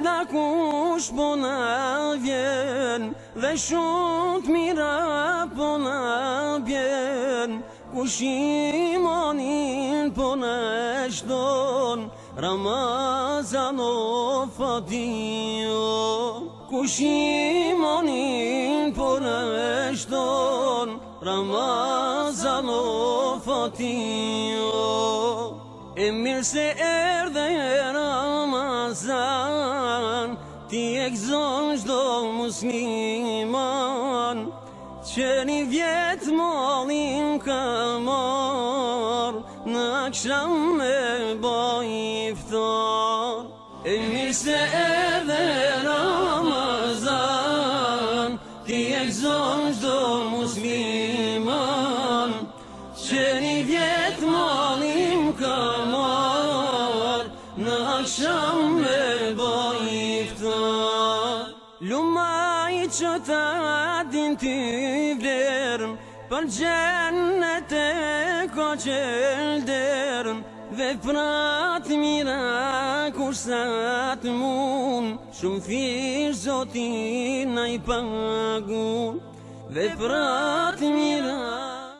na kush po na vjen, dhe shumë të mira po na bjen. Kush imanin po na shton, Ramazan o fatio. Kush imanin po na shton, Ramazan o fatio. E mirë se erdhe Ramazan, ti e gëzon çdo musliman, që një vjetë mollin ka marr, në akşam me boj iftar. E mirë se erdhe Ramazan, ti e gëzon çdo musliman, që një vjetë mollin ka marr, në akşam me boj iftar. Lumaj që ta din t'i vlerën, për gjennet e ka qelderën, veprat mira kur sa të mun, shumë thirë Zotin na i pagun. Veprat mira